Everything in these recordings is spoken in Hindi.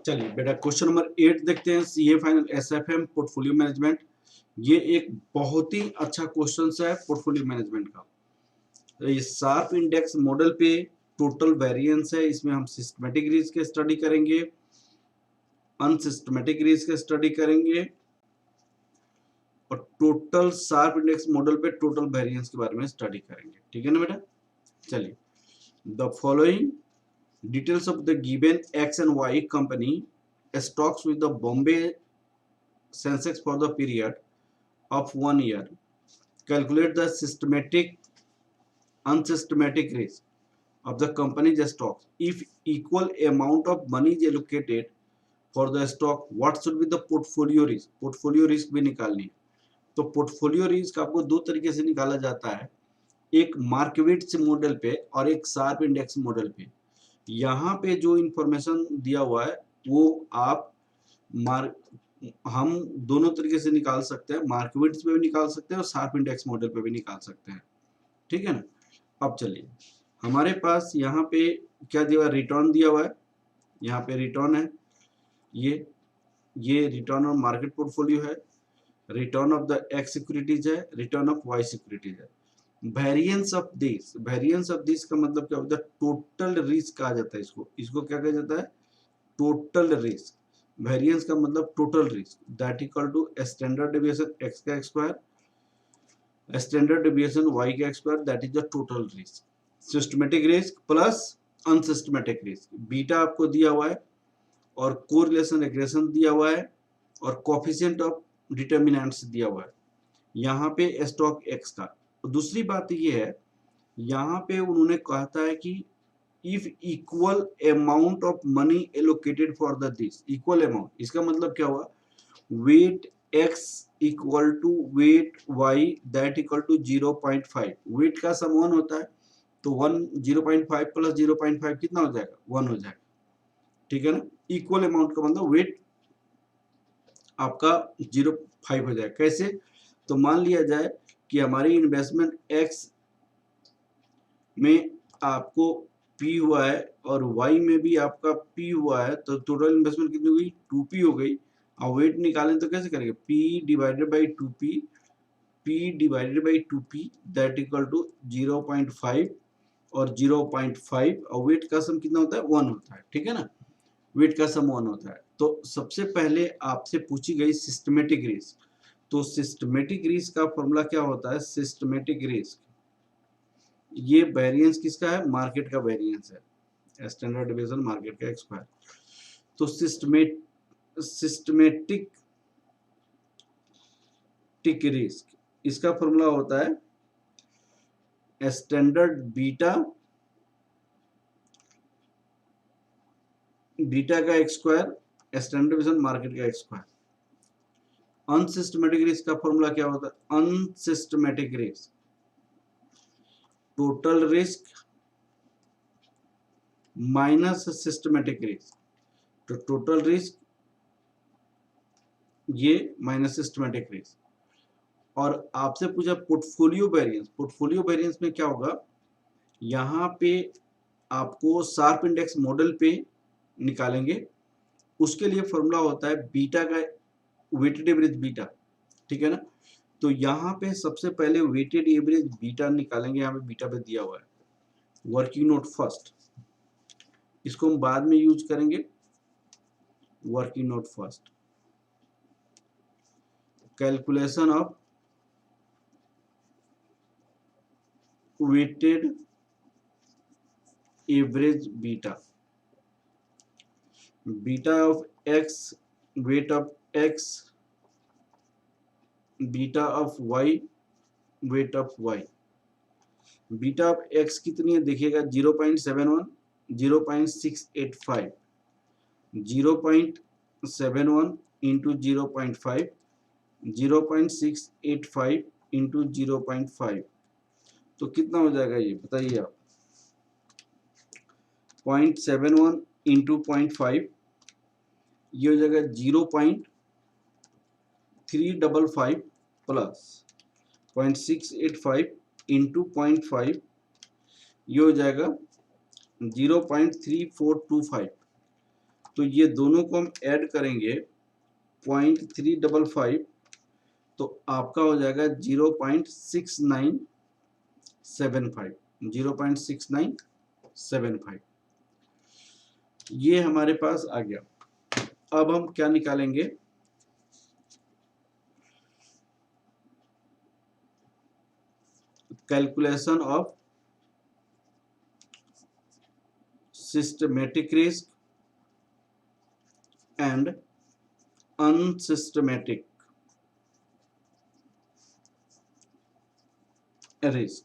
चलिए बेटा क्वेश्चन नंबर 8 देखते हैं। CA final SFM portfolio management. ये एक बहुत ही अच्छा क्वेश्चन है पोर्टफोलियो मैनेजमेंट का। तो ये शार्प इंडेक्स मॉडल पे टोटल वेरिएंस है। इसमें हम सिस्टमेटिक रिस्क के स्टडी करेंगे, अनसिस्टमेटिक रिस्क के स्टडी करेंगे और टोटल शार्प इंडेक्स मॉडल पे टोटल वेरिएंस के बारे में स्टडी करेंगे। ठीक है ना बेटा। चलिए, the following details of the given X and Y company stocks with the Bombay Sensex for the period of 1 year. Calculate the systematic, unsystematic risk of the company's stocks. If equal amount of money is allocated for the stock, what should be the portfolio risk? Portfolio risk भी निकालनी है। तो पोर्टफोलियो रिस्क आपको दो तरीके से निकाला जाता है, एक मार्केट मॉडल पे और एक शार्प इंडेक्स मॉडल पे। यहाँ पे जो इंफॉर्मेशन दिया हुआ है वो आप हम दोनों तरीके से निकाल सकते हैं, मार्केट्स पे भी निकाल सकते हैं और शार्प इंडेक्स मॉडल पे भी निकाल सकते हैं। ठीक है ना। अब चलिए, हमारे पास यहाँ पे क्या दिया हुआ है, रिटर्न दिया हुआ है। यहाँ पे रिटर्न है, ये रिटर्न ऑन मार्केट पोर्टफोलियो है, return of the x securities है, रिटर्न ऑफ वाई सिक्योरिटीज है। वेरिएंस ऑफ दिस का मतलब क्या होता है, टोटल रिस्क कहा जाता है इसको। इसको क्या कहा जाता है, टोटल रिस्क। वेरिएंस का मतलब total risk, that equal to standard deviation X का स्क्वायर, स्टैंडर्ड डेविएशन वाई का square, that is the total risk. Systematic risk plus unsystematic risk. Beta आपको दिया हुआ है और कोरिलेशन रिग्रेशन दिया हुआ है और कोएफिशिएंट ऑफ डिटरमिनेंट्स दिया हुआ है यहाँ पे स्टॉक एक्स का। दूसरी बात ये है, यहाँ पे उन्होंने कहता है कि if equal amount of money allocated for the this, equal amount, इसका मतलब क्या हुआ, weight x equal to weight y that equal to 0.5। Weight का सम 1 होता है तो 0.5 प्लस 0.5 कितना हो जाएगा, 1 हो जाएगा। ठीक है ना। इक्वल अमाउंट का मतलब वेट आपका 0.5 हो जाएगा। कैसे, तो मान लिया जाए कि हमारी इन्वेस्टमेंट x में आपको P हुआ है और Y में भी आपका P हुआ है, तो टोटल इन्वेस्टमेंट कितनी हुई, 2P हो गई। और वेट निकालें तो कैसे करेंगे, P divided by 2P, P divided by 2P that equal to 0.5 और 0.5 और वेट का सम कितना होता है, 1 होता है। ठीक है ना, वेट का सम 1 होता है। तो सबसे पहले आपसे पूछी गई सिस्टमेटिक रिस्क, तो सिस्टमेटिक रिस्क का फॉर्मूला क्या होता है, सिस्टमेटिक रिस्क, ये वेरिएंस किसका है, मार्केट का वेरिएंस है, स्टैंडर्ड डिवीजन मार्केट का स्क्वायर। तो सिस्टमेटिक रिस्क, इसका फॉर्मूला होता है स्टैंडर्ड बीटा का स्क्वायर, स्टैंडर्ड डिवीजन मार्केट का स्क्वायर। अनसिस्टमेटिक रिस्क का फॉर्मूला क्या होता है, unsystematic risk, total risk minus systematic risk. तो टोटल रिस्क ये माइनस सिस्टमेटिक रिस्क। और आपसे पूछा पोर्टफोलियो वेरिएंस, पोर्टफोलियो वेरिएंस में क्या होगा, यहाँ पे आपको शार्प इंडेक्स मॉडल पे निकालेंगे, उसके लिए फॉर्मूला होता है बीटा का वेटेड एवरेज बीटा। ठीक है ना। तो यहाँ पे सबसे पहले वेटेड एवरेज बीटा निकालेंगे, यहाँ पे बीटा पे दिया हुआ है, वर्किंग नोट फर्स्ट, इसको हम बाद में यूज करेंगे, working note first. Calculation of weighted average beta, beta of x, weight of x, beta of y, weight of y। Beta of x कितनी है देखिएगा, 0.71, 0.685, 0.71 इंटू 0.5, 0.685 इंटू 0.5, तो कितना हो जाएगा ये बताइए आप, 0.71 इंटू 0.5, ये हो जाएगा 0.355 प्लस 0.685 इंटू 0.5, ये हो जाएगा 0.3425 तो ये दोनों को हम ऐड करेंगे 0.355, तो आपका हो जाएगा 0.6975, 0.6975। ये हमारे पास आ गया। अब हम क्या निकालेंगे, calculation of systematic risk and unsystematic risk.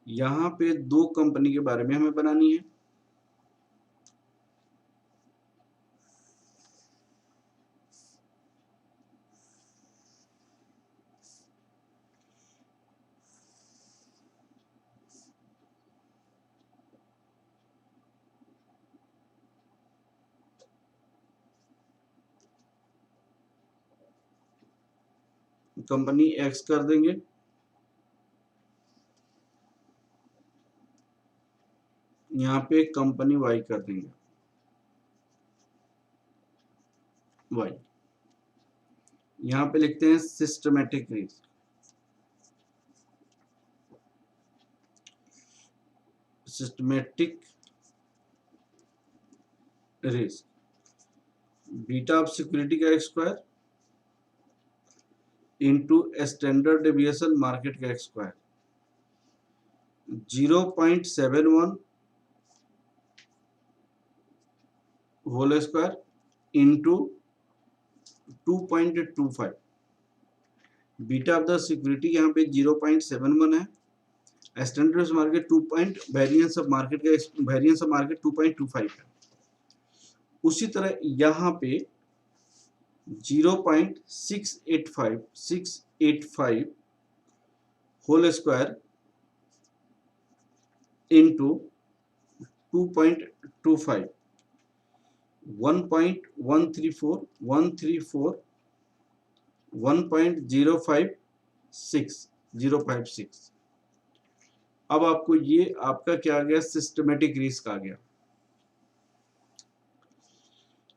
यहां पे दो कंपनी के बारे में हमें बनानी है। कंपनी एक्स कर देंगे, यहाँ पे कंपनी वाई कर देंगे, वाई। यहाँ पे लिखते हैं systematic risk. Systematic risk, beta of security का square into standard deviation market का square, 0.71 whole square into 2.25। Beta of the security यहाँ पे 0.71 है, standard market 2 point, variance of market का वेरिएंस ऑफ मार्केट 2.25 है। उसी तरह यहाँ पे 0.685 होल स्क्वायर इंटू 2.25, 1.134 1.056। अब आपको ये आपका क्या आ गया, सिस्टमेटिक रिस्क आ गया।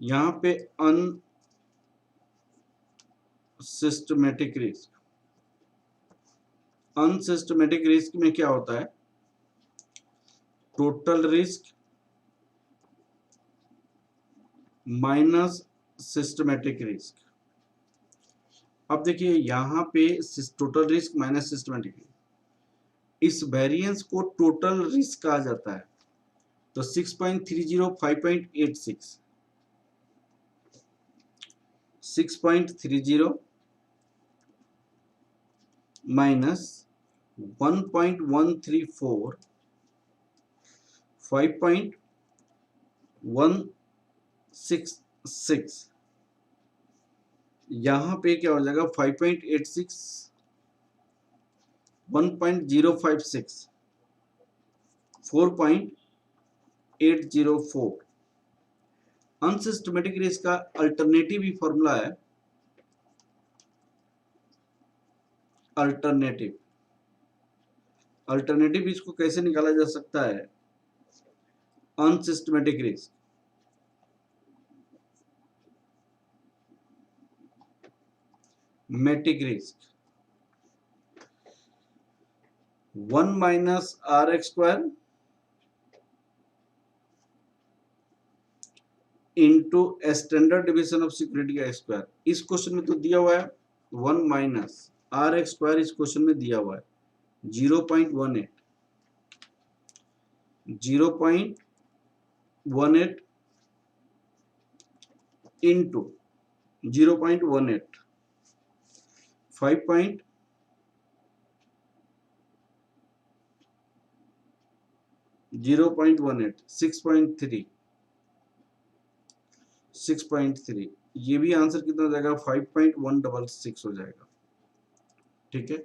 यहां पे अनसिस्टमेटिक रिस्क, अनसिस्टमेटिक रिस्क में क्या होता है, total risk minus systematic risk. अब देखिए यहाँ पे टोटल रिस्क माइनस सिस्टमेटिक, इस वेरिएंस को टोटल रिस्क कहा जाता है। तो 6.30 5.86, 6.30 माइनस 1.134 5.166, यहां पे क्या हो जाएगा 5.86 1.056 4.804। अनसिस्टमेटिक रिस्क का अल्टरनेटिव ही फॉर्मूला है, अल्टरनेटिव। अल्टरनेटिव इसको कैसे निकाला जा सकता है, अनसिस्टमेटिक रिस्क मेटिक risk 1 minus R X square into standard division of security का स्क्वायर। इस क्वेश्चन में तो दिया हुआ है 1 माइनस आर एक्स स्क्वायर, इस क्वेश्चन में दिया हुआ है 0.18, 0.18 इंटू 0.18 5.0 0.18 6.3 6.3, ये भी आंसर कितना हो जाएगा 5.166 हो जाएगा। ठीक है,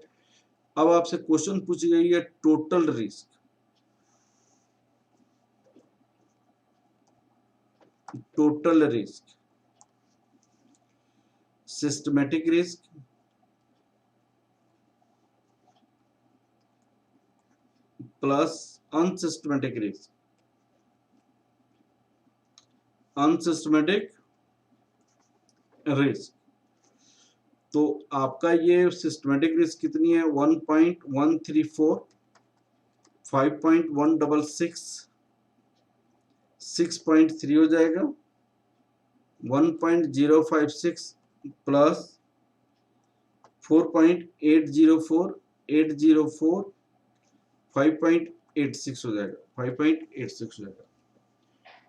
अब आपसे क्वेश्चन पूछी गई है total risk, total risk systematic risk plus unsystematic risk. Unsystematic risk. तो आपका ये सिस्टमेटिक रिस्क कितनी है? 1.134, 5.166, 6.3 हो जाएगा, 1.056 प्लस 4.804, 804, 5.86 हो जाएगा, 5.86 हो जाएगा।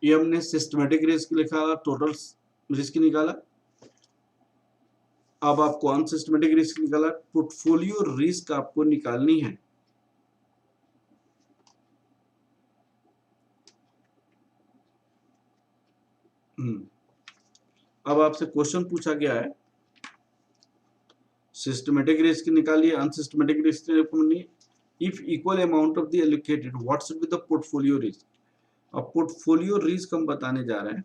ये हमने सिस्टमेटिक रिस्क लिखा, टोटल रिस्क निकाला। अब आपको अनसिस्टमेटिक रिस्क निकाला, पोर्टफोलियो रिस्क आपको निकालनी है। अब आपसे क्वेश्चन पूछा गया है, सिस्टमेटिक रिस्क निकालिए, अनसिस्टमेटिक रिस्क निकालिए। If equal amount of the allocated what should be the portfolio risk. अब पोर्टफोलियो रिस्क हम बताने जा रहे हैं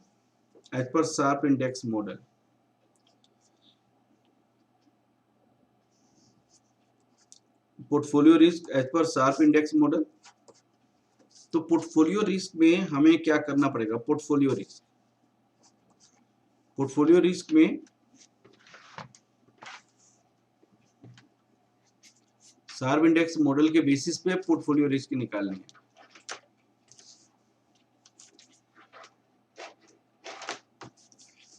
as per Sharpe index model. Portfolio risk as per Sharpe index model. तो पोर्टफोलियो रिस्क में हमें क्या करना पड़ेगा? पोर्टफोलियो रिस्क में शार्प इंडेक्स मॉडल के बेसिस पे पोर्टफोलियो रिस्क निकालनी है।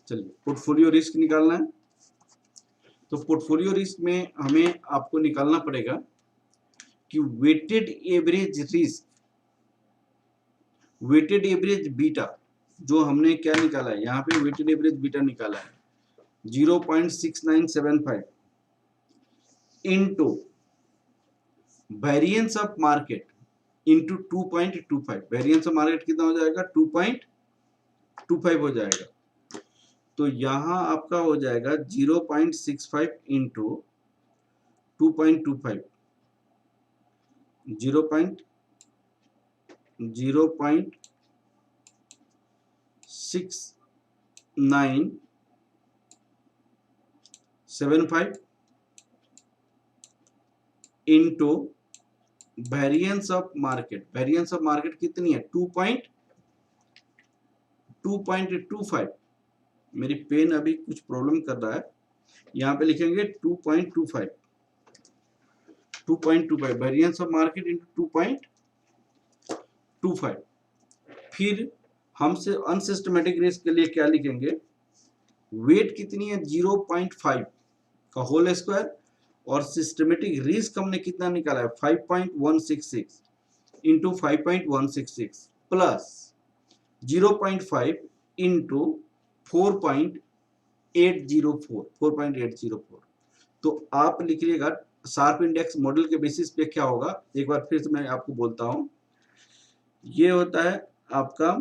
चलिए पोर्टफोलियो रिस्क निकालना है। तो पोर्टफोलियो रिस्क में हमें आपको निकालना पड़ेगा कि weighted average risk, weighted average beta, जो हमने क्या निकाला है यहाँ पे, वेटेड एवरेज बीटा निकाला है 0.6975 into variance of market into 2.25। Variance of market कितना हो जाएगा? 2.25 हो जाएगा। तो यहां आपका हो जाएगा 0.65 into 2.25, 0.6975 into variance of market. Variance of market कितनी है? 2.25। मेरी पेन अभी कुछ प्रॉब्लम कर रहा है, यहाँ पे लिखेंगे 2.25, 2.25 वेरिएंस ऑफ मार्केट इंटू 2.25। फिर हमसे अनसिस्टमेटिक रिस्क के लिए क्या लिखेंगे? वेट कितनी है? 0.5 का होल स्क्वायर, और सिस्टमेटिक रिस्क हमने कितना निकाला है? 5.166 इंटू 5.166 प्लस 0.5 इंटू 4.804। तो आप लिखिएगा शार्प इंडेक्स मॉडल के बेसिस पे क्या होगा, एक बार फिर से मैं आपको बोलता हूं। ये होता है आपका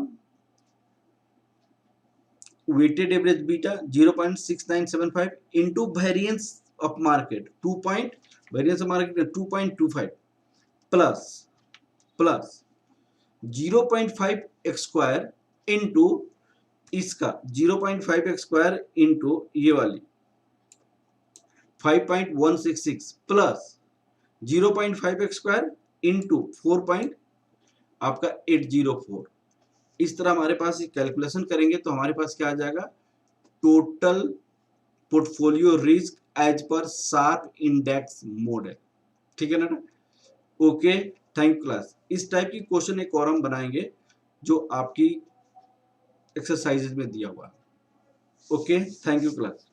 weighted average beta 0.6975 into variance of market variance of market 2.25 plus 0.5 X square into इसका 0.5 एक्स स्क्वायर इंटू ये वाली 5.166 प्लस 0.5 एक्स स्क्वायर इंटू 4.804। इस तरह हमारे पास कैलकुलेशन करेंगे तो हमारे पास क्या आ जाएगा? Total portfolio risk as per Sharpe index model. ठीक है ना? Okay, thank you class. इस टाइप की क्वेश्चन एक और हम बनाएंगे जो आपकी एक्सरसाइजेज में दिया हुआ है। Okay, thank you class.